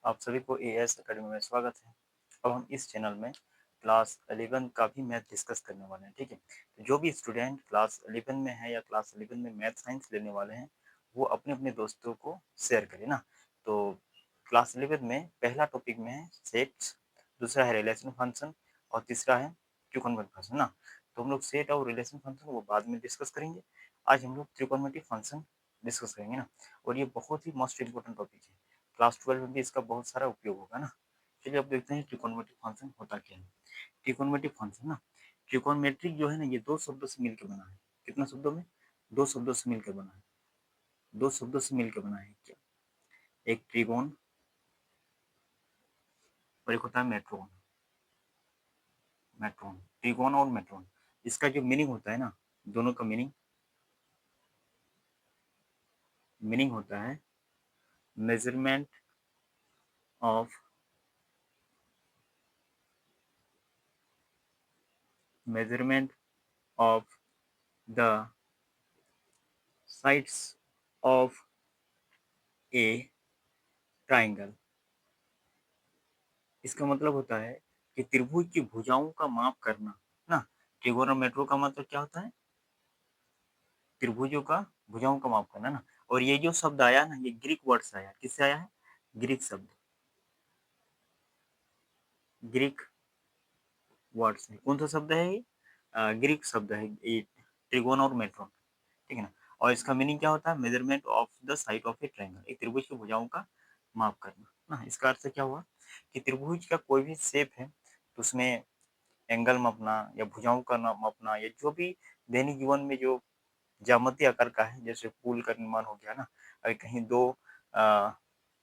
आप सभी को एएस एकेडमी में स्वागत है। अब हम इस चैनल में क्लास 11 का भी मैथ डिस्कस करने वाले हैं। ठीक है, तो जो भी स्टूडेंट क्लास 11 में है या क्लास 11 में मैथ साइंस लेने वाले हैं वो अपने अपने दोस्तों को शेयर करें ना। तो क्लास 11 में पहला टॉपिक में है सेट्स, दूसरा है रिलेशन फंक्शन और तीसरा है त्रिकोणमिति फंक्शन ना। तो हम लोग सेट और रिलेशन फंक्शन वो बाद में डिस्कस करेंगे। आज हम लोग त्रिकोणमिति फंक्शन डिस्कस करेंगे ना, और ये बहुत ही मोस्ट इंपॉर्टेंट टॉपिक है। क्लास 12 में भी इसका बहुत सारा उपयोग होगा ना। चलिए अब देखते हैं ट्रिकोणमिति फंक्शन होता क्या है। ट्रिकोणमिति फंक्शन ना, ट्रिकोणमेट्रिक जो है ना, ये दो शब्दों से मिलकर बना है। कितना शब्दों में? दो शब्दों से मिलकर बना है। दो शब्दों से मिलकर बना है क्या? एक ट्रिगोन और एक होता है मेट्रोन। मेट्रोन, ट्रिगोन और मेट्रोन, इसका जो मीनिंग होता है ना, दोनों का मीनिंग मीनिंग होता है measurement of measurement of the sides of A triangle. इसका मतलब होता है कि त्रिभुज की भुजाओं का माप करना ना। ट्रिगोनोमेट्रो का मतलब क्या होता है? त्रिभुजों का भुजाओं का माप करना ना। और ये जो शब्द आया ना, ये ग्रीक वर्ड से आया। किससे आया है? ग्रीक शब्द, ग्रीक वर्ड से। कौन सा शब्द है ये? ग्रीक शब्द है ये, ट्रिगोन और मेट्रोन। ठीक है ना। और इसका मीनिंग क्या होता है? Measurement of the side of A triangle, एक त्रिभुज की भुजाओं का माप करना ना। इसका अर्थ क्या हुआ कि त्रिभुज का कोई भी शेप है तो उसमें एंगल मापना या भुजाओं का मापना, या जो भी दैनिक जीवन में जो ज्यामितीय आकार का है, जैसे पुल का निर्माण हो गया ना। अगर कहीं दो आ,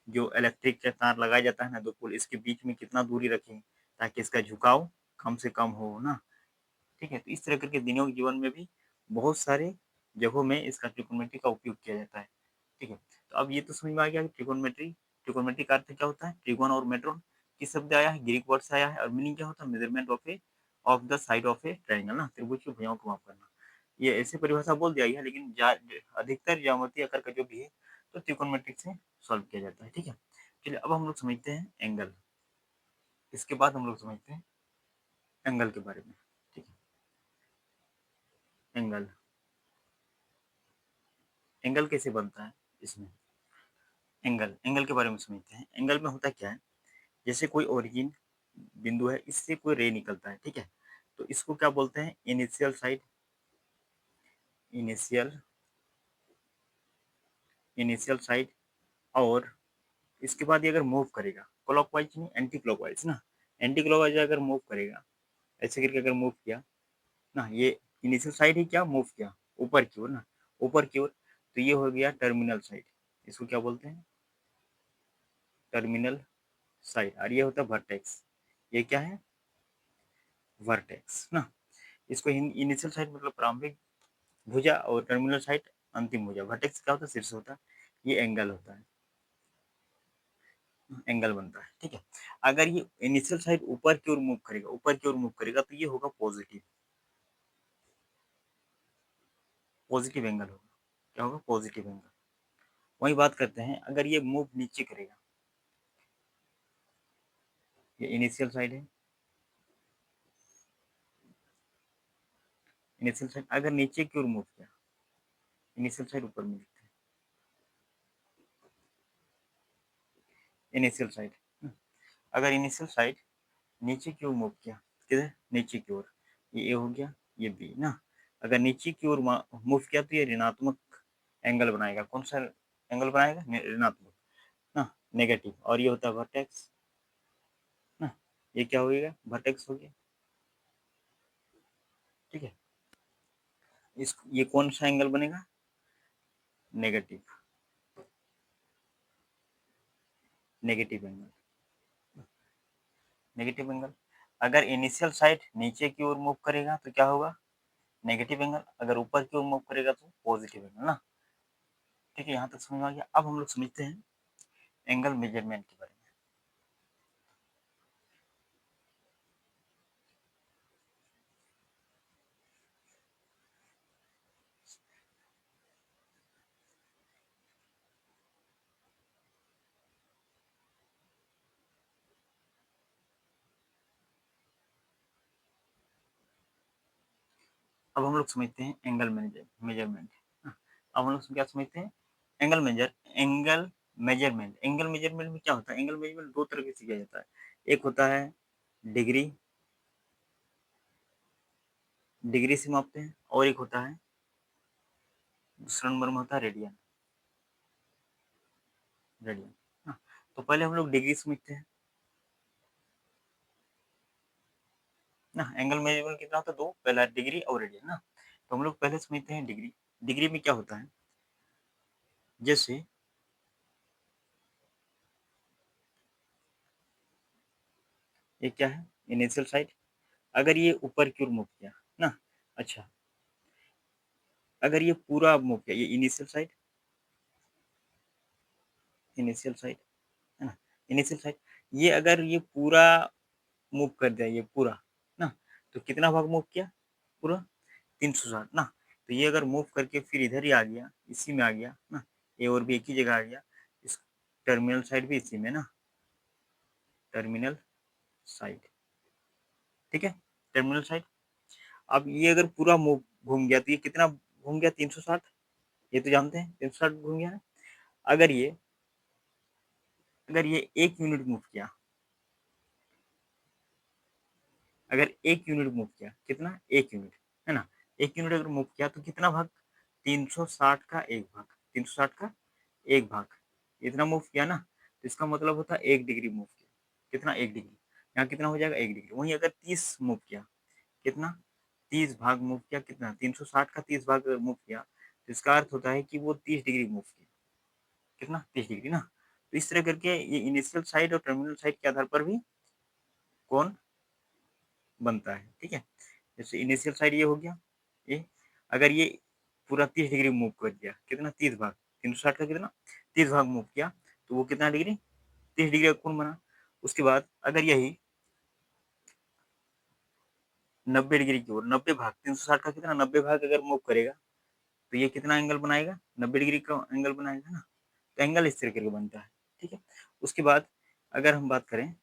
जो इलेक्ट्रिक का तार लगाया जाता है ना, दो पुल, इसके बीच में कितना दूरी रखें ताकि इसका झुकाव कम से कम हो ना। ठीक है, तो इस तरह करके दैनिक जीवन में भी बहुत सारे जगहों में इसका ट्रिकोनोमेट्री का उपयोग किया जाता है। ठीक है, तो अब ये तो समझ में आ गया कि ट्रिकोनोमेट्री, ट्रिकोनोमेट्री का अर्थ क्या होता है? ट्रिगोन और मेट्रोन किस शब्द आया है? ग्रीक वर्ड से आया है। और मीनिंग क्या होता है? Measurement of the side of A triangle ना, त्रिभुज की भुजाओं को माप करना। ये ऐसे परिभाषा बोल दिया है, लेकिन अधिकतर ज्यामितीय आकार का जो भी है तो त्रिकोणमेट्रिक से सॉल्व किया जाता है। ठीक है, चलिए अब हम लोग समझते हैं एंगल। इसके बाद हम लोग समझते हैं एंगल के बारे में। ठीक है, एंगल, एंगल कैसे बनता है इसमें? एंगल, एंगल के बारे में समझते हैं। एंगल में होता क्या है, जैसे कोई ओरिजिन बिंदु है, इससे कोई रे निकलता है। ठीक है, तो इसको क्या बोलते हैं? Initial side, initial initial side. और इसके बाद ये अगर मूव करेगा क्लॉकवाइज नहीं, एंटी क्लॉकवाइज ना। एंटी क्लॉकवाइज अगर मूव करेगा, ऐसे करके अगर मूव किया ना, ये इनिशियल साइड ही क्या मूव किया ऊपर की ओर ना, ऊपर की ओर, तो ये हो गया टर्मिनल साइड। इसको क्या बोलते हैं? Terminal side. और ये होता है वर्टेक्स। ये क्या है? वर्टेक्स ना। इसको इनिशियल साइड मतलब प्रारंभिक भुजा, और टर्मिनल साइड अंतिम भुजा। वर्टेक्स क्या होता है? शीर्ष होता है। ये एंगल होता है, एंगल बनता है। ठीक है, अगर ये इनिशियल साइड ऊपर की ओर मूव करेगा, ऊपर की ओर मूव करेगा, तो ये होगा पॉजिटिव, पॉजिटिव एंगल होगा। क्या होगा? Positive angle. वही बात करते हैं, अगर ये मूव नीचे करेगा, ये इनिशियल साइड है, इनिशियल साइड अगर नीचे की ओर मूव किया, इनिशियल साइड ऊपर में लिखते हैं, इनिशियल साइड। अगर इनिशियल साइड नीचे की ओर मूव किया, किधर? नीचे की ओर, ये ए हो गया, ये बी ना। अगर नीचे की ओर मूव किया तो ये ऋणात्मक एंगल बनाएगा। कौन सा एंगल बनाएगा? ऋणात्मक ना, नेगेटिव। और ये होता है वर्टेक्स ना। ये क्या हो गया? वर्टेक्स हो गया। ठीक है, इस ये कौन सा एंगल बनेगा? Negative, negative angle, negative angle. अगर इनिशियल साइड नीचे की ओर मूव करेगा तो क्या होगा? Negative angle. अगर ऊपर की ओर मूव करेगा तो पॉजिटिव एंगल ना। ठीक है, यहाँ तक समझ में आ गया। अब हम लोग समझते हैं एंगल मेजरमेंट के बारे में। अब हम लोग समझते हैं एंगल मेजरमेंट। अब हम लोग क्या समझते हैं, एंगल मेजरमेंट में क्या होता है, एंगल मेजरमेंट दो तरीके से किया जाता है। एक होता है डिग्री, डिग्री से मापते हैं, और एक होता है दूसरा नंबर में होता है रेडियन। रेडियन हाँ, तो पहले हम लोग डिग्री समझते हैं ना। एंगल मेजरमेंट कितना होता है, दो, पहला डिग्री और रेडियन ना। तो हम लोग पहले समझते हैं डिग्री। डिग्री में क्या होता है, जैसे ये क्या है, इनिशियल साइड। अगर ये ऊपर की ओर मूव किया ना, अच्छा, अगर ये पूरा मूव किया, ये इनिशियल साइड, इनिशियल साइड है ना, इनिशियल साइड, ये अगर ये पूरा मूव कर दिया, ये पूरा ना, तो कितना भाग मूव किया, पूरा 360 ना। तो ये अगर मूव करके फिर इधर ही आ गया, इसी में आ गया ना, ये और भी एक ही जगह आ गया, इस टर्मिनल साइड भी इसी में ना, टर्मिनल साइड, ठीक है, टर्मिनल साइड। अब ये अगर पूरा मूव घूम गया, तो ये कितना घूम गया, 360, ये तो जानते हैं 360 घूम गया है। अगर ये अगर ये 1 यूनिट मूव किया, अगर 1 यूनिट मूव किया, कितना, 1 यूनिट है ना, 1 यूनिट अगर मूव किया तो कितना भाग, 360 का 1 भाग, 360 का 1 भाग, इतना मूव किया ना, तो इसका मतलब होता है 1 डिग्री मूव किया, कितना, 1 डिग्री, यहाँ कितना हो जाएगा, 1 डिग्री। वहीं अगर 30 मूव किया, कितना, 30 भाग मूव किया, कितना, 360 का 30 भाग मूव किया, तो इसका अर्थ होता है कि वो 30 डिग्री मूव किया, कितना, 30 डिग्री ना। तो इस तरह करके ये इनिशियल साइड और टर्मिनल साइड के आधार पर भी कोण बनता है, ठीक है। जैसे इनिशियल साइड ये हो गया, ये अगर ये पूरा 30 डिग्री मूव कर दिया, कितना, 30 भाग, 360 का कितना, 30 भाग मूव किया, तो वो कितना डिग्री, 30 डिग्री का कोण बना। उसके बाद अगर यही 90 डिग्री की ओर, 90 भाग, 360 का कितना, 90 भाग अगर मूव करेगा, तो ये कितना एंगल बनाएगा, 90 डिग्री का एंगल बनाएगा ना। तो एंगल इस तरीके का बनता है, ठीक है। उसके बाद अगर हम बात करें,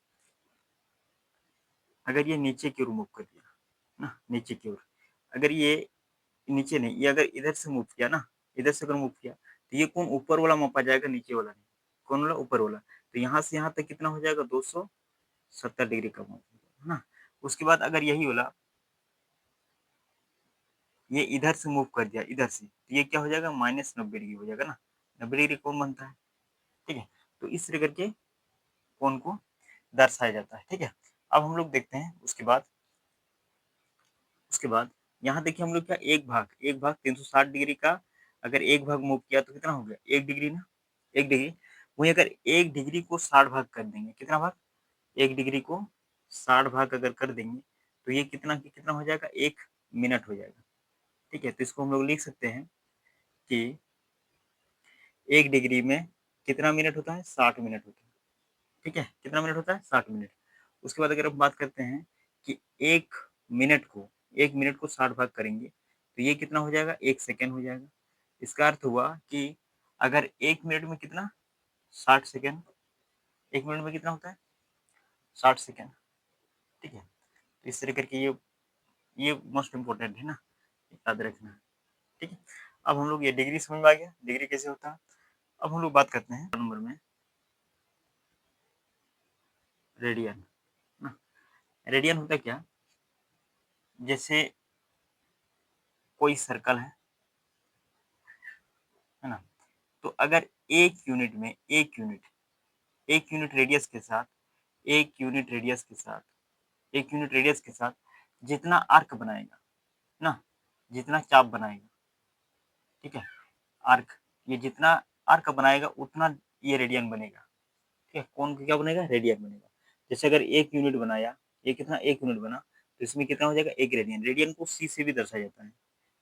अगर ये नीचे की ओर मूव कर दिया ना, नीचे की ओर, अगर ये नीचे नहीं, ये अगर इधर से मूव किया ना, इधर से अगर मूव किया, तो ये कोण ऊपर वाला मापा जाएगा, नीचे वाला नहीं, कौन वाला, ऊपर वाला। तो यहाँ से यहाँ तक कितना हो जाएगा, 270 डिग्री का माप है ना। उसके बाद अगर यही वाला ये इधर से मूव कर दिया, इधर से, तो ये क्या हो जाएगा, -90 डिग्री हो जाएगा ना, 90 डिग्री कोण बनता है, ठीक है। तो इस तरह करके कोण को दर्शाया जाता है, ठीक है। अब हम लोग देखते हैं उसके बाद यहाँ देखिए हम लोग क्या, एक भाग 360 डिग्री का अगर एक भाग मूव किया तो कितना हो गया, 1 डिग्री ना, 1 डिग्री। वहीं अगर 1 डिग्री को 60 भाग कर देंगे, कितना भाग, 1 डिग्री को 60 भाग अगर कर देंगे, तो ये कितना हो जाएगा, 1 मिनट हो जाएगा, ठीक है। तो इसको हम लोग लिख सकते हैं कि 1 डिग्री में कितना मिनट होता है, 60 मिनट होता है, ठीक है। कितना मिनट होता है, 60 मिनट। उसके बाद अगर हम बात करते हैं कि 1 मिनट को 1 मिनट को 60 भाग करेंगे, तो ये कितना हो जाएगा, 1 सेकंड हो जाएगा। इसका अर्थ हुआ कि अगर 1 मिनट में कितना, 60 सेकंड, 1 मिनट में कितना होता है, 60 सेकंड, ठीक है। तो इस तरह करके ये मोस्ट इम्पोर्टेंट है ना, याद रखना है, ठीक है। अब हम लोग ये डिग्री समझ में आ गया, डिग्री कैसे होता है। अब हम लोग बात करते हैं नंबर में रेडियन ना। रेडियन होता क्या, जैसे कोई सर्कल है ना, तो अगर 1 यूनिट रेडियस के साथ, 1 यूनिट रेडियस के साथ, 1 यूनिट रेडियस के साथ जितना आर्क बनाएगा ना, जितना चाप बनाएगा, ठीक है, आर्क, ये जितना आर्क बनाएगा उतना ये रेडियन बनेगा, ठीक है। कौन क्या बनेगा, रेडियन बनेगा। जैसे अगर 1 यूनिट बनाया, ये कितना, 1 यूनिट बना, तो इसमें कितना हो जाएगा, 1 रेडियन। रेडियन को सी से भी दर्शाया जाता है,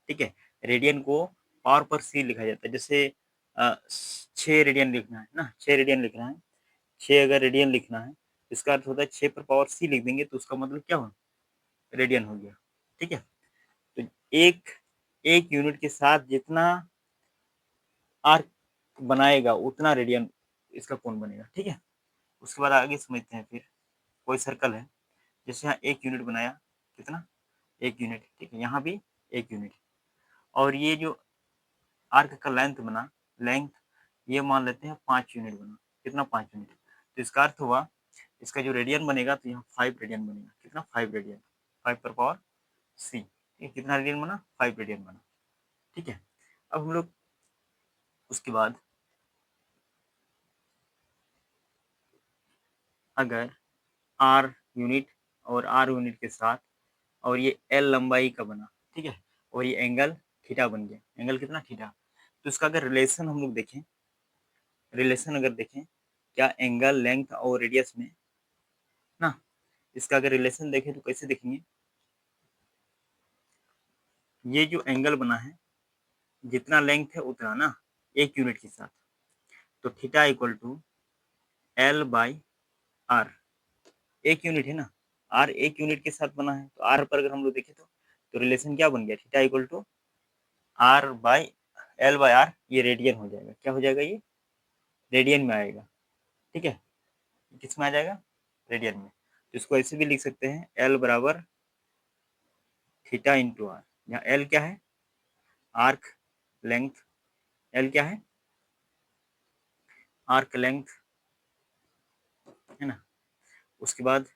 ठीक है। रेडियन को पावर पर सी लिखा जाता है। जैसे 6 रेडियन लिखना है ना, 6 रेडियन लिखना है, 6 अगर रेडियन लिखना है, इसका अर्थ होता है 6 पर पावर सी लिख देंगे, तो उसका मतलब क्या हो, रेडियन हो गया, ठीक है। तो एक एक यूनिट के साथ जितना आर्क बनाएगा उतना रेडियन इसका कोण बनेगा, ठीक है। उसके बाद आगे समझते हैं फिर, कोई सर्कल है, जैसे यहाँ 1 यूनिट बनाया, कितना, 1 यूनिट, ठीक है, यहाँ भी 1 यूनिट। और ये जो आर्क का लेंथ बना, लेंथ ये मान लेते हैं 5 यूनिट बना। कितना? 5 यूनिट। तो इसका अर्थ हुआ इसका जो रेडियन बनेगा तो यहाँ 5 रेडियन बनेगा। कितना? 5 रेडियन, 5 पर पावर c। कितना रेडियन बना? 5 रेडियन बना। ठीक है। अब हम लोग उसके बाद अगर r यूनिट और r यूनिट के साथ और ये l लंबाई का बना, ठीक है, और ये एंगल थीटा बन गया। एंगल कितना? थीटा। तो इसका अगर रिलेशन हम लोग देखें, रिलेशन अगर देखें क्या एंगल, लेंथ और रेडियस में ना, इसका अगर रिलेशन देखें तो कैसे देखेंगे? ये जो एंगल बना है जितना लेंथ है उतना ना 1 यूनिट के साथ, तो theta equal to L by R. 1 unit है ना, आर 1 यूनिट के साथ बना है, तो आर पर अगर हम लोग देखें तो रिलेशन क्या बन गया? Theta equal to R by L by R. ये रेडियन हो जाएगा। क्या हो जाएगा? ये रेडियन में आएगा। ठीक है, किस में आ जाएगा? रेडियन में। तो इसको ऐसे भी लिख सकते हैं, एल बराबर थीटा इंटू आर। यहाँ एल क्या है? Arc length. एल क्या है? आर्क लेंथ, है ना। उसके बाद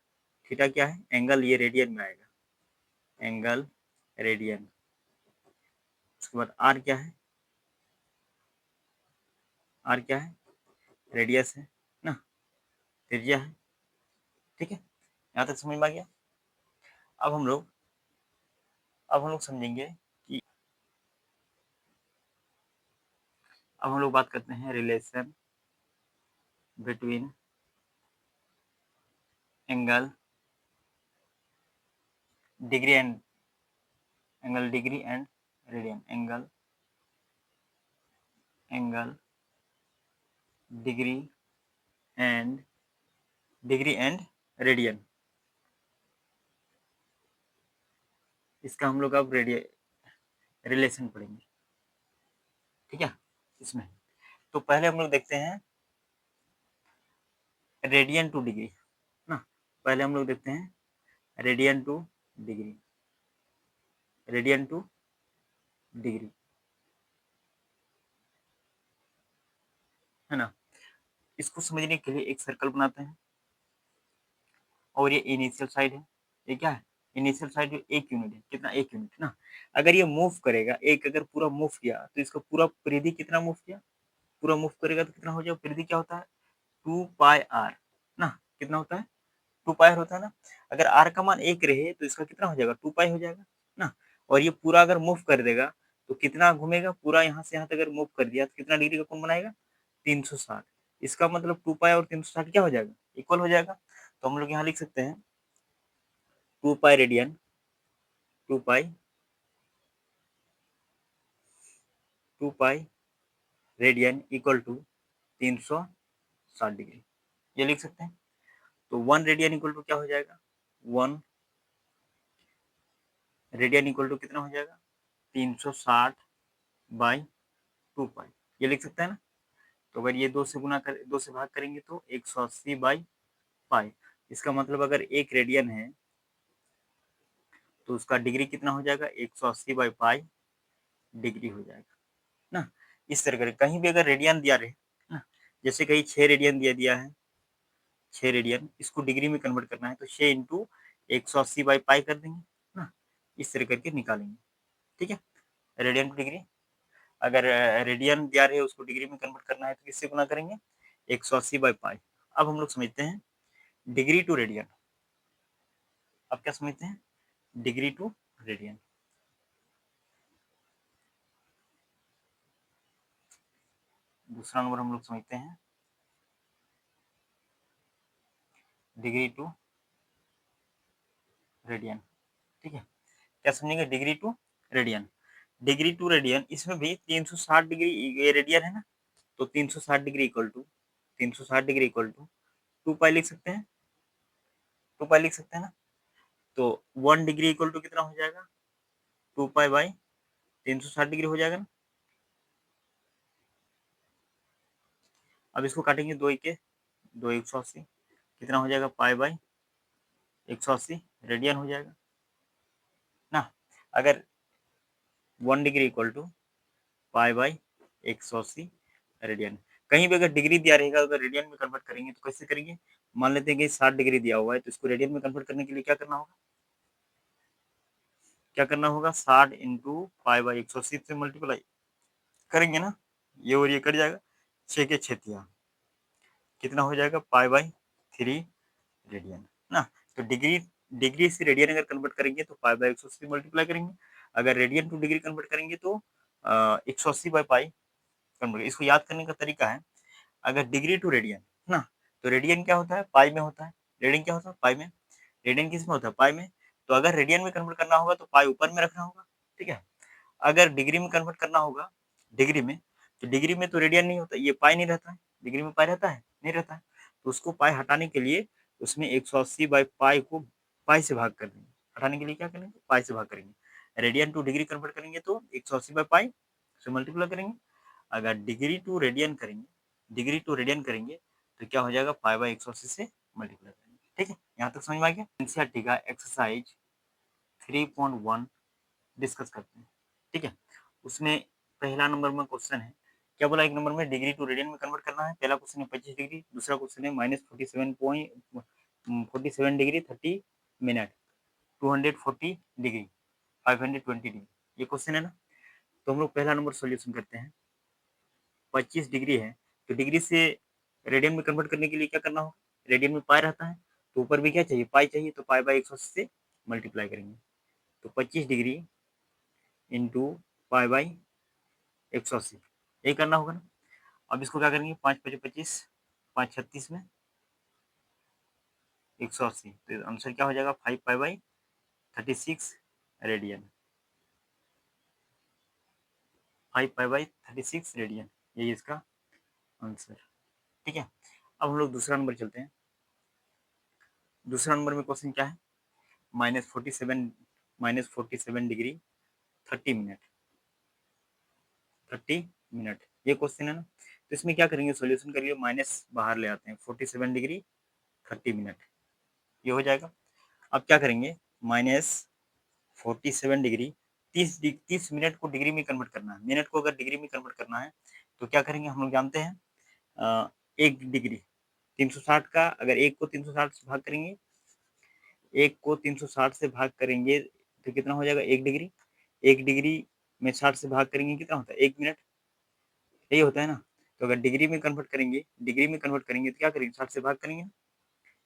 थीटा क्या है? एंगल, ये रेडियन में आएगा, एंगल रेडियन। उसके बाद आर क्या है? आर क्या है? रेडियस है ना, त्रिज्या है। ठीक है, यहाँ तक समझ में आ गया। अब हम लोग समझेंगे कि अब हम लोग बात करते हैं relation between angle degree and angle degree and radian. Angle degree and radian. इसका हम लोग अब रिलेशन पढ़ेंगे। ठीक है, इसमें तो पहले हम लोग देखते हैं रेडियन टू डिग्री ना। पहले हम लोग देखते हैं radian two degree, radian two degree, है ना। इसको समझने के लिए एक सर्कल बनाते हैं और ये इनिशियल साइड है। ये क्या है? इनिशियल साइड जो 1 यूनिट है। कितना? 1 यूनिट ना। अगर ये मूव करेगा, एक अगर पूरा मूव किया तो इसका पूरा परिधि कितना मूव किया? पूरा मूव करेगा तो कितना हो जाएगा? परिधि क्या होता है? 2 पाई आर ना। कितना होता है? 2 पाई होता है ना। अगर आर का मान 1 रहे तो इसका कितना हो जाएगा? 2 पाई हो जाएगा ना। और ये पूरा अगर मूव कर देगा तो कितना घूमेगा? पूरा यहाँ से यहाँ तक अगर मूव कर दिया तो कितना डिग्री का कोण बनाएगा? 360। इसका मतलब 2 पाई और 360 क्या हो जाएगा? इक्वल हो जाएगा। तो हम लोग यहाँ लिख सकते हैं 2 pi radian, 2 pi 2 pi radian equal to 360 degree. ये लिख सकते हैं। तो 1 रेडियन इक्वल टू क्या हो जाएगा? 1 रेडियन इक्वल टू कितना हो जाएगा? 360 बाई 2 पाई। ये लिख सकते हैं ना। तो अगर ये 2 से गुना कर 2 से भाग करेंगे तो 180 बाई पाई। इसका मतलब अगर 1 रेडियन है तो उसका डिग्री कितना हो जाएगा? 180 बाई पाई डिग्री हो जाएगा ना। इस तरह कर कहीं भी अगर रेडियन दिया रहे ना, जैसे कहीं 6 रेडियन दिया दिया है, 6 रेडियन, इसको डिग्री में कन्वर्ट करना है तो 6 इंटू 180 बाई पाई कर देंगे ना। इस तरह करके निकालेंगे। ठीक है, रेडियन टू डिग्री। अगर रेडियन दिया रहे उसको डिग्री में कन्वर्ट करना है तो किससे गुना करेंगे? 180 बाई पाई। अब हम लोग समझते हैं डिग्री टू रेडियन। अब क्या समझते हैं? Degree to radian. दूसरा नंबर हम लोग समझते हैं डिग्री टू रेडियन। ठीक है, क्या समझेंगे? Degree to radian. Degree to radian, इसमें भी 360 डिग्री ये रेडियन है ना, तो 360 degree equal to 360 degree equal to 2 pi लिख सकते हैं। 2 पाई लिख सकते हैं ना। तो 1 डिग्री इक्वल टू कितना हो जाएगा? 2 पाई बाई 360 डिग्री हो जाएगा ना। अब इसको काटेंगे 2 के 2 180, कितना हो जाएगा? पाई बाई 180 रेडियन हो जाएगा ना। अगर 1 degree equal to pi by 180 radian. कहीं भी अगर डिग्री दिया रहेगा, अगर रेडियन में कन्वर्ट करेंगे तो कैसे करेंगे? मान लेते हैं कि 60 डिग्री दिया हुआ है, तो इसको रेडियन में कन्वर्ट करने के लिए क्या करना होगा? क्या करना होगा? 60 इंटू पाई बाई 180 से मल्टीप्लाई करेंगे ना, ये और ये कट जाएगा, 6 के 6 तिया कितना हो जाएगा? पाई बाई 3 रेडियन ना। तो डिग्री डिग्री से रेडियन अगर कन्वर्ट करेंगे तो पाई बाई 180 मल्टीप्लाई करेंगे, अगर रेडियन टू डिग्री कन्वर्ट करेंगे तो 180 बाई पाई कन्वर्ट। इसको याद करने का तरीका है, अगर डिग्री टू रेडियन ना, तो रेडियन क्या होता है? पाई में होता है। रेडियन क्या होता है? पाई में। रेडियन किस में होता है? पाई में। तो अगर रेडियन में कन्वर्ट करना होगा तो पाई ऊपर में रखना होगा, ठीक है। अगर डिग्री में कन्वर्ट करना होगा, डिग्री में, तो डिग्री में तो रेडियन नहीं होता, ये पाई नहीं रहता है। डिग्री में पाई रहता है? नहीं रहता है। तो उसको पाई हटाने के लिए उसमें 180 बाई पाई को पाई से भाग कर देंगे। हटाने के लिए क्या करेंगे? पाई से भाग करेंगे। रेडियन टू डिग्री कन्वर्ट करेंगे तो 180 बाई पाई से मल्टीप्लाई करेंगे। अगर डिग्री टू रेडियन करेंगे, डिग्री टू रेडियन करेंगे तो क्या हो जाएगा? पाई बाई 180 से मल्टीप्लाई करेंगे। ठीक है, यहाँ तक समझ में आ गया? एनसीईआरटी का एक्सरसाइज 3.1 डिस्कस करते हैं, ठीक है। उसमें पहला नंबर में क्वेश्चन है, क्या बोला? एक नंबर में डिग्री टू रेडियन में कन्वर्ट करना है। पहला क्वेश्चन है 25 डिग्री, दूसरा क्वेश्चन है -47 डिग्री 30 मिनट, 240 डिग्री, 520 डिग्री, ये क्वेश्चन है ना। तो हम लोग पहला नंबर सॉल्यूशन करते हैं। 25 डिग्री है, तो डिग्री से रेडियन में कन्वर्ट करने के लिए क्या करना होगा? रेडियन में पाई रहता है, तो ऊपर भी क्या चाहिए? पाई चाहिए, तो पाई बाई 180 से मल्टीप्लाई करेंगे। तो 25 डिग्री इंटू पाई बाई 180, यही करना होगा ना। अब इसको क्या करेंगे? 5 पचे 25, 5 36 में 180, तो आंसर क्या हो जाएगा? 5 pi by 36 radian, 5 pi by 36 radian, यही इसका आंसर। ठीक है, अब हम लोग दूसरा नंबर चलते हैं। दूसरा नंबर में क्वेश्चन क्या है? -47 डिग्री 30 मिनट, 30 मिनट, ये क्वेश्चन है ना। तो इसमें क्या करेंगे? सॉल्यूशन करिए, माइनस बाहर ले आते हैं। 47 डिग्री 30 मिनट, ये हो जाएगा। अब क्या करेंगे? -47 डिग्री 30 मिनट को डिग्री में कन्वर्ट करना है। मिनट को अगर डिग्री में कन्वर्ट करना है तो क्या करेंगे? हम लोग जानते हैं एक डिग्री 360 का, अगर एक को 360 से भाग करेंगे, एक को 360 से भाग करेंगे तो कितना हो जाएगा? एक डिग्री। एक डिग्री में 60 से भाग करेंगे, कितना होता है? 1 मिनट, यही होता है ना। तो अगर डिग्री में कन्वर्ट करेंगे, डिग्री में कन्वर्ट करेंगे तो क्या करेंगे? 60 से भाग करेंगे।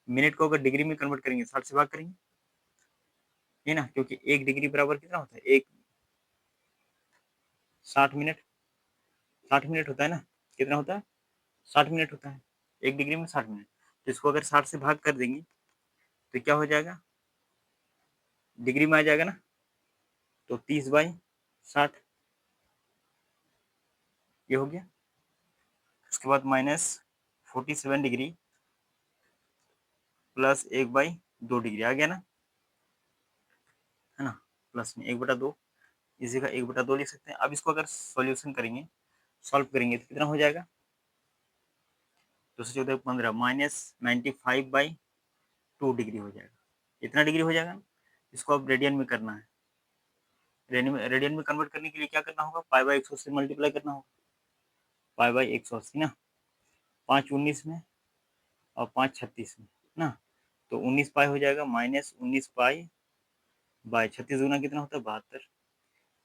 मिनट को अगर डिग्री में कन्वर्ट करेंगे 60 से भाग करेंगे, है ना, क्योंकि एक डिग्री बराबर कितना होता है? एक 60 मिनट, 60 मिनट होता है ना। कितना होता है? 60 मिनट होता है। एक डिग्री में 60 मिनट, तो इसको अगर 60 से भाग कर देंगे तो क्या हो जाएगा? डिग्री में आ जाएगा ना, तो 30/60, ये हो गया। उसके बाद -47 डिग्री प्लस 1/2 डिग्री आ गया ना, है ना। प्लस में 1/2, इसी का 1/2 लिख सकते हैं। अब इसको अगर सॉल्यूशन करेंगे, सॉल्व करेंगे तो कितना हो जाएगा? 214 -95/2 डिग्री हो जाएगा। इतना डिग्री हो जाएगा ना। इसको अब रेडियन में करना है। रेडियन में कन्वर्ट करने के लिए क्या करना होगा? पाई बाई 180 से मल्टीप्लाई करना होगा। पाई बाई 180 ना, 5 19 में और 5 36 में ना, तो 19 पाई हो जाएगा, -19 पाई बाय 36 गुना कितना होता है? 72,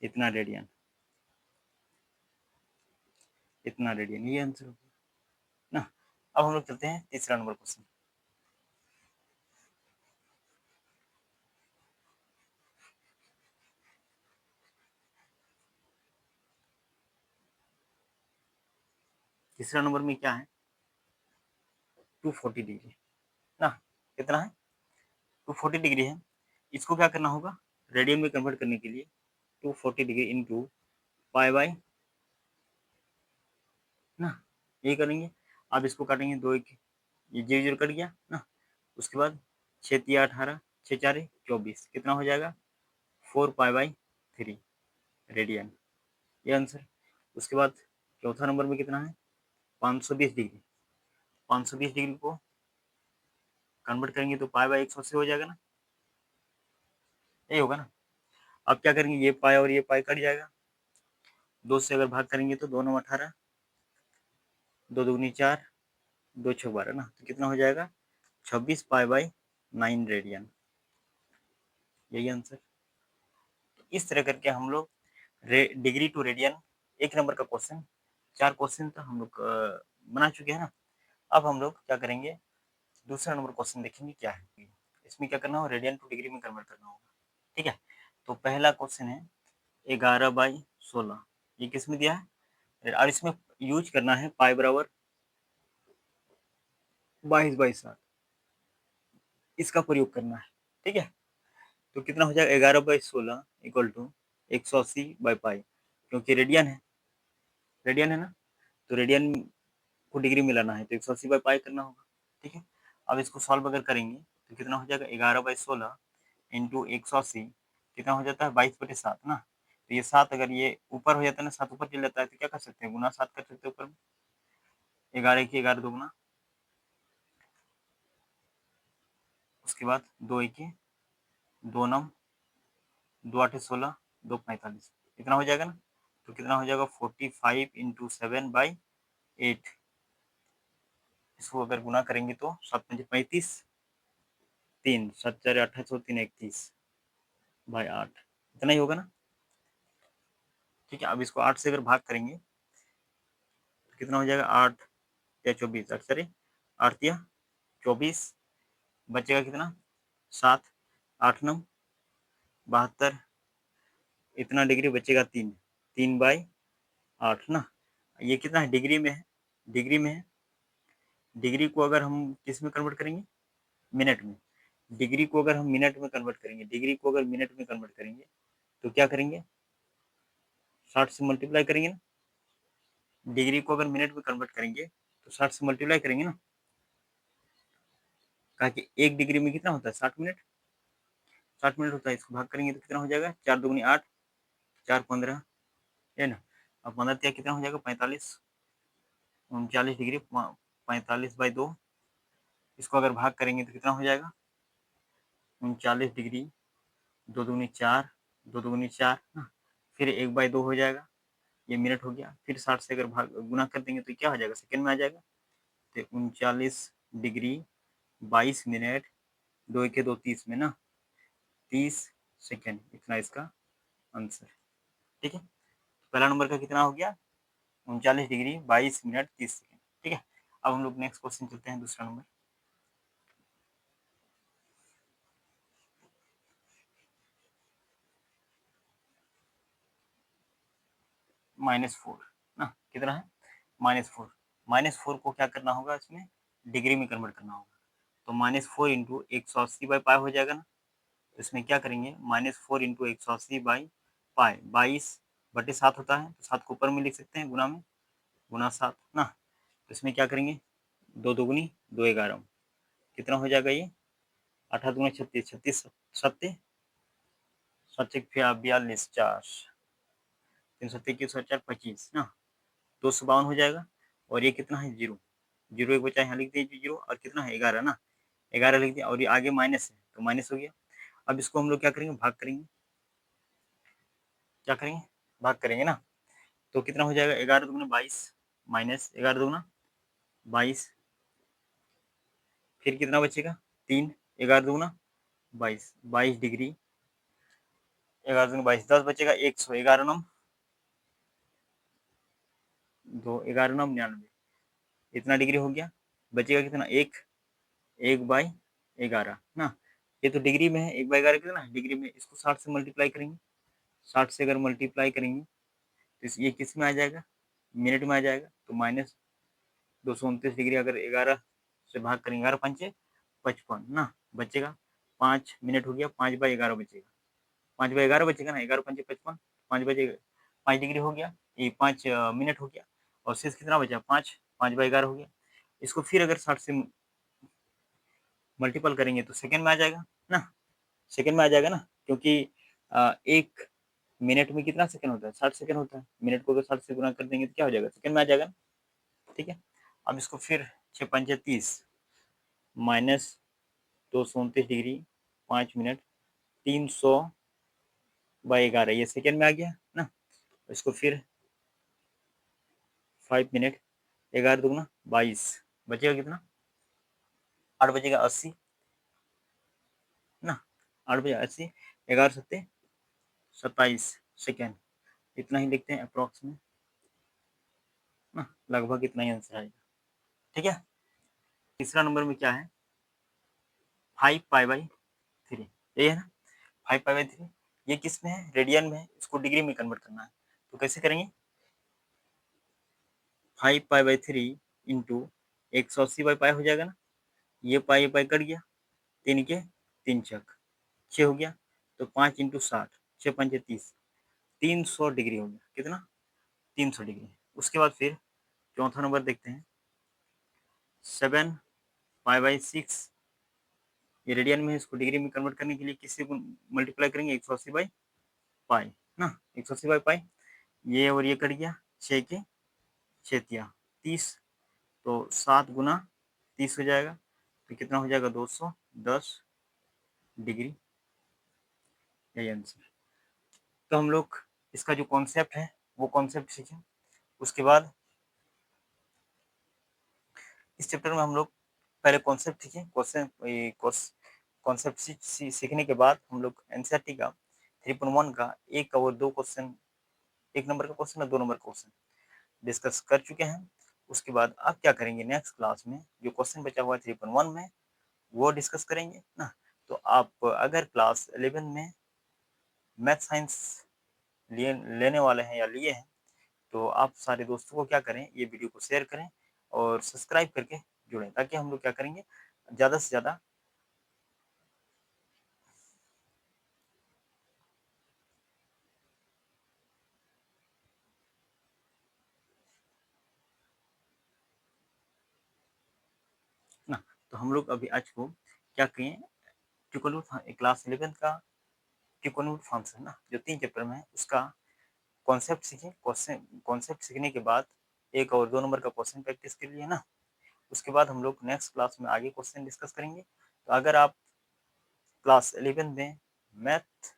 इतना रेडियन, इतना रेडियन, ये आंसर हो गया ना। अब हम लोग चलते हैं तीसरा नंबर क्वेश्चन। तीसरा नंबर में क्या है? 240 डिग्री ना, कितना है? 240 डिग्री है। इसको क्या करना होगा? रेडियन में कन्वर्ट करने के लिए 240 डिग्री इंटू पाई बाई ना, ये करेंगे। अब इसको काटेंगे, दो एक, ये 0 0 कट गया ना। उसके बाद 6 तिया 18, 6 4 24, कितना हो जाएगा? 4 पाई बाई 3 रेडियन, ये आंसर। उसके बाद चौथा नंबर में कितना है? 520 डिग्री, 520 डिग्री को कन्वर्ट करेंगे तो पाई बाई 180 हो जाएगा ना, यही होगा ना। अब क्या करेंगे? ये पाई और ये पाई कट जाएगा, 2 से अगर भाग करेंगे तो 2 9 18, 2 दूनी 4, 2 6 12 ना, तो कितना हो जाएगा 26 पाई बाई 9 रेडियन। यही आंसर। इस तरह करके हम लोग डिग्री टू रेडियन 1 नंबर का क्वेश्चन, 4 क्वेश्चन तो हम लोग बना चुके हैं ना। अब हम लोग क्या करेंगे, दूसरा नंबर क्वेश्चन देखेंगे क्या है। इसमें क्या करना होगा, रेडियन टू डिग्री में कन्वर्ट करना होगा। ठीक है, तो पहला क्वेश्चन है 11/16, ये किस में दिया है, और इसमें यूज करना है पाई बराबर 22/7, इसका प्रयोग करना है। ठीक है, तो कितना हो जाएगा 11/16 इक्वल टू 180/पाई, क्योंकि रेडियन है, रेडियन है ना, तो रेडियन को डिग्री में लाना है तो 180/पाई करना होगा। ठीक है, अब इसको सॉल्व अगर करेंगे तो कितना हो जाएगा 11/16 इंटू 180, कितना हो जाता है 22/7 ना। तो ये 7 अगर ये ऊपर हो जाता है ना, 7 ऊपर चल जाता है तो क्या कर सकते हैं, गुना 7 कर सकते हैं ऊपर में, 11 की 11 2 उसके बाद 2 1 2 9 2 8 16 2 45, इतना हो जाएगा ना। तो कितना हो जाएगा 45 इंटू 7/8, इसको अगर गुना करेंगे तो 7 5 35, 3 7 4 28 3 31/8, इतना ही होगा ना। ठीक है, अब इसको 8 से अगर भाग करेंगे तो कितना हो जाएगा 8 या 24, अक्सर 8 या 24, बचेगा कितना 7, 8 9 72, इतना डिग्री बचेगा 3, 3/8 ना। ये कितना है, डिग्री में है, डिग्री में है। डिग्री को अगर हम किस में कन्वर्ट करेंगे, मिनट में। डिग्री को अगर हम मिनट में कन्वर्ट करेंगे, डिग्री को अगर मिनट में कन्वर्ट करेंगे तो क्या करेंगे, 60 से मल्टीप्लाई करेंगे ना। डिग्री को अगर मिनट में कन्वर्ट करेंगे तो 60 से मल्टीप्लाई करेंगे ना, कहा कि 1 डिग्री में कितना होता है 60 मिनट, 60 मिनट होता है। इसको भाग करेंगे तो कितना हो जाएगा 4 दूनी 8, 4 15, है ना। अब 15 तिया कितना हो जाएगा 45, 39 डिग्री 45/2, इसको अगर भाग करेंगे तो कितना हो जाएगा 39 डिग्री, 2 दूनी 4, 2 दूनी 4 ना, फिर 1/2 हो जाएगा, ये मिनट हो गया। फिर 60 से अगर भाग गुना कर देंगे तो क्या हो जाएगा, सेकंड में आ जाएगा। तो 39 डिग्री 22 मिनट, 2 1 2 30 में ना, 30 सेकंड, इतना इसका आंसर। ठीक है, तो पहला नंबर का कितना हो गया 39 डिग्री 22 मिनट 30 सेकंड। ठीक है, अब हम लोग नेक्स्ट क्वेश्चन चलते हैं, दूसरा नंबर। -4 ना, कितना है -4, -4 को क्या करना होगा, इसमें डिग्री में कन्वर्ट करना होगा। तो -4 इंटू 180/पाई हो जाएगा ना। तो इसमें क्या करेंगे, -4 इंटू 180/पाई 22/7 होता है, तो 7 को ऊपर में लिख सकते हैं, गुना में, गुना 7 ना। तो इसमें क्या करेंगे 2 दूगुनी 2 11, कितना हो जाएगा ये 8 दूनी 36, 36 सत्ते 42 4, 3 7 4 25 ना, 252 हो जाएगा। और ये कितना है 0, 0 एक बचा यहाँ लिख दीजिए 0, और कितना है 11 ना, 11 लिख दिया, और ये आगे माइनस है तो माइनस हो गया। अब इसको हम लोग क्या करेंगे, भाग करेंगे, क्या करेंगे भाग करेंगे ना। तो कितना हो जाएगा 11 दूगुना 22 माइनस 11 दूगुना 22, फिर कितना बचेगा 3, 11 दूगुना 22, 22 डिग्री, 11 दूगुना 22, 10 बचेगा 111 नम 2, 11 नम 99, इतना डिग्री हो गया। बचेगा कितना 1, 1/11 ना। ये तो डिग्री में है, 1/11 कितना है डिग्री में, इसको 60 से मल्टीप्लाई करेंगे, 60 से अगर मल्टीप्लाई करेंगे तो ये किस में आ जाएगा, मिनट में आ जाएगा। तो -229 डिग्री अगर 11 से भाग करेंगे, 11 पंचे 55 ना, बचेगा 5 मिनट हो गया, 5/11 बचेगा, 5/11 बचेगा ना, 11 पंचे 55, 5 बचेगा, 5 डिग्री हो गया, ये 5 मिनट हो गया, और शेष कितना बचा 5, 5/11 हो गया। इसको फिर अगर 60 से मल्टीपल करेंगे तो सेकंड में आ जाएगा ना, सेकंड में आ जाएगा ना, क्योंकि 1 मिनट में कितना सेकंड होता है 60 सेकंड होता है, मिनट को अगर 60 से गुना कर देंगे तो क्या हो जाएगा, सेकंड में आ जाएगा ना। ठीक है, अब इसको फिर 6 पंचे 30 -229 डिग्री 5 मिनट 300/11, ये सेकंड में आ गया ना। इसको फिर 5 मिनट, 11 दूगुना 22, बचेगा कितना? 8 बचेगा 80 ना, 8 बजे 80, 11 सत्ते 27 सेकेंड, इतना ही लिखते हैं अप्रॉक्स में ना, लगभग इतना ही आंसर आएगा। ठीक है, तीसरा नंबर में क्या है? 5π/3, यही है ना, 5π/3। ये किस में है? रेडियन में है, इसको डिग्री में कन्वर्ट करना है, तो कैसे करेंगे? 5π/3 इंटू 180/π हो जाएगा ना, ये पाई पाई कट गया, 3 के 3 चक 6 हो गया, तो 5 इंटू 60, 6 पंचे 30, 300 डिग्री हो गया, कितना? 300 डिग्री। उसके बाद फिर चौथा नंबर देखते हैं, 7π/6, ये रेडियन में है, इसको डिग्री में कन्वर्ट करने के लिए किसी को मल्टीप्लाई करेंगे? 180/पाई ना, 180/पाई, ये और ये कट गया, 6 के 6 तिया 30, तो 7 गुना 30 हो जाएगा, तो कितना हो जाएगा? 210 डिग्री, यही आंसर। तो हम लोग इसका जो कॉन्सेप्ट है वो कॉन्सेप्ट सीखें। उसके बाद इस चैप्टर में हम लोग पहले कॉन्सेप्ट सीखें, कॉन्सेप्ट सीखने के बाद हम लोग एनसीईआरटी का 3.1 का एक और दो क्वेश्चन, 1 नंबर का क्वेश्चन और 2 नंबर का क्वेश्चन डिस्कस कर चुके हैं। उसके बाद अब क्या करेंगे, नेक्स्ट क्लास में जो क्वेश्चन बचा हुआ है 3.1 में वो डिस्कस करेंगे ना। तो आप अगर क्लास 11 में मैथ साइंस लेने वाले हैं या लिए हैं, तो आप सारे दोस्तों को क्या करें, ये वीडियो को शेयर करें और सब्सक्राइब करके जुड़ें, ताकि हम लोग क्या करेंगे, ज़्यादा से ज़्यादा ना। तो हम लोग अभी आज को क्या किए, क्लास 11 का ट्रिकोणमिति फंक्शन ना, जो 3 चैप्टर में है उसका कॉन्सेप्ट सीखे। कॉन्सेप्ट सीखने के बाद 1 और 2 नंबर का क्वेश्चन प्रैक्टिस कर लिए ना। उसके बाद हम लोग नेक्स्ट क्लास में आगे क्वेश्चन डिस्कस करेंगे। तो अगर आप क्लास 11 में मैथ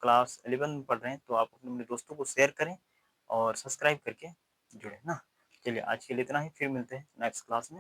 क्लास 11 में पढ़ रहे हैं, तो आप अपने दोस्तों को शेयर करें और सब्सक्राइब करके जुड़े ना। चलिए आज के लिए इतना ही, फिर मिलते हैं नेक्स्ट क्लास में।